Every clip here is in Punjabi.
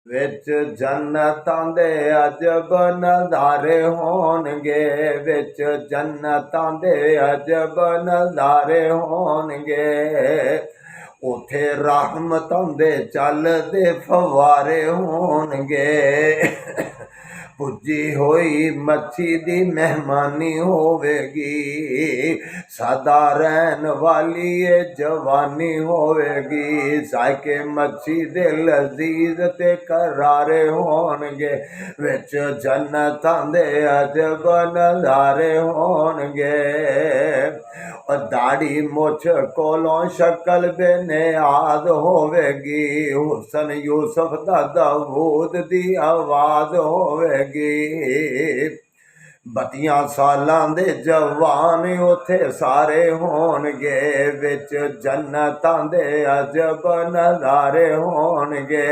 ਵਿੱਚ ਜੰਨਤਾਂ ਦੇ ਅਜਬ ਨਜ਼ਾਰੇ ਹੋਣਗੇ, ਵਿੱਚ ਜੰਨਤਾਂ ਦੇ ਅਜਬ ਨਜ਼ਾਰੇ ਹੋਣਗੇ। ਉਥੇ ਰਹਿਮਤਾਂ ਦੇ ਚੱਲਦੇ ਫਵਾਰੇ ਹੋਣਗੇ। ਪੁੱਜੀ ਹੋਈ ਮੱਛੀ ਦੀ ਮਹਿਮਾਨੀ ਹੋਵੇਗੀ, ਸਦਾ ਰਹਿਣ ਵਾਲੀ ਇਹ ਜਵਾਨੀ ਹੋਵੇਗੀ। ਸਾਕੇ ਮੱਛੀ ਦੇ ਲਜ਼ੀਜ਼ ਤੇ ਕਰਾਰੇ ਹੋਣਗੇ, ਵਿੱਚ ਜੰਨਤਾਂ ਦੇ ਅਜਬ ਨਜ਼ਾਰੇ ਹੋਣਗੇ। ਦਾੜੀ ਮੁੱਛ ਕੋਲੋਂ ਸ਼ਕਲ ਬੇਨਿਆਜ਼ ਹੋਵੇਗੀ, ਹੁਸਨ ਯੂਸਫ ਦਾ ਦਾਊਦ ਦੀ ਆਵਾਜ਼ ਹੋਵੇਗੀ। 32 ਸਾਲਾਂ ਦੇ ਜਵਾਨ ਉਥੇ ਸਾਰੇ ਹੋਣਗੇ, ਵਿੱਚ ਜੰਨਤਾਂ ਦੇ ਅਜਬ ਨਜ਼ਾਰੇ ਹੋਣਗੇ।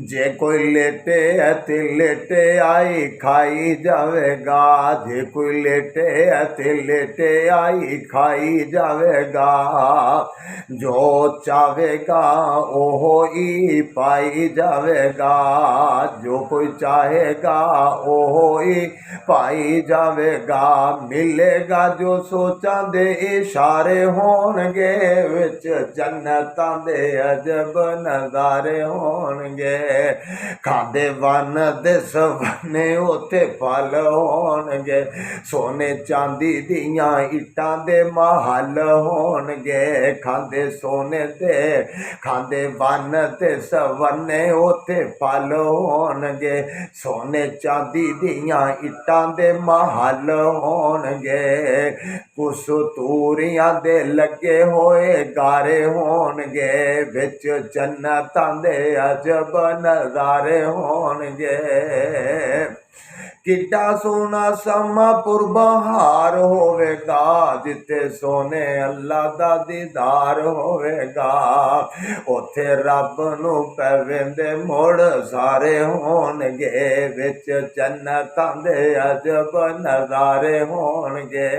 ਜੇ ਕੋਈ ਲੇਟੇ ਅਤੇ ਲੇਟੇ ਆਈ ਖਾਈ ਜਾਵੇਗਾ, ਜੇ ਕੋਈ ਲੇਟੇ ਅਤੇ ਲੇਟੇ ਆਈ ਖਾਈ ਜਾਵੇਗਾ। ਜੋ ਚਾਹੇਗਾ ਉਹ ਹੀ ਪਾਈ ਜਾਵੇਗਾ, ਜੋ ਕੋਈ ਚਾਹੇਗਾ ਉਹ ਹੀ ਪਾਈ ਜਾਵੇਗਾ। ਮਿਲੇਗਾ ਜੋ ਸੋਚਾਂ ਦੇ ਇਸ਼ਾਰੇ ਹੋਣਗੇ, ਵਿੱਚ ਜੰਨਤਾਂ ਦੇ ਅਜਬ ਨਜ਼ਾਰੇ ਹੋਣਗੇ। ਖਾਂਦੇ ਵਨ ਦੇ ਸਵਨੇ ਉਥੇ ਫਲ ਹੋਣਗੇ, ਸੋਨੇ ਚਾਂਦੀ ਦੀਆਂ ਇੱਟਾਂ ਦੇ ਮਹੱਲ ਹੋਣਗੇ। ਖਾਂਦੇ ਸੋਨੇ ਤੇ ਖਾਂਦੇ ਵਨ ਤੇ ਸਵਨੇ ਉਥੇ ਫਲ ਹੋਣਗੇ, ਸੋਨੇ ਚਾਂਦੀ ਦੀਆਂ ਇੱਟਾਂ ਦੇ ਮਹੱਲ ਹੋਣਗੇ। ਕਸਤੂਰੀਆਂ ਦੇ ਲੱਗੇ ਹੋਏ ਗਾਰੇ ਹੋਣਗੇ, ਵਿੱਚ ਜੰਨਤਾਂ ਦੇ ਅਜਬ ਨਜ਼ਾਰੇ ਹੋਣਗੇ। ਕਿੱਡਾ ਸੋਹਣਾ ਸਮਾਂ ਪੁਰਬਹਾਰ ਹੋਵੇਗਾ, ਜਿੱਥੇ ਸੋਨੇ ਅੱਲਾ ਦਾ ਦੀਦਾਰ ਹੋਵੇਗਾ। ਉਥੇ ਰੱਬ ਨੂੰ ਪਵੇਂਦੇ ਮੁੜ ਸਾਰੇ ਹੋਣਗੇ, ਵਿੱਚ ਜੰਨਤਾਂ ਦੇ ਅਜਬ ਨਜ਼ਾਰੇ ਹੋਣਗੇ।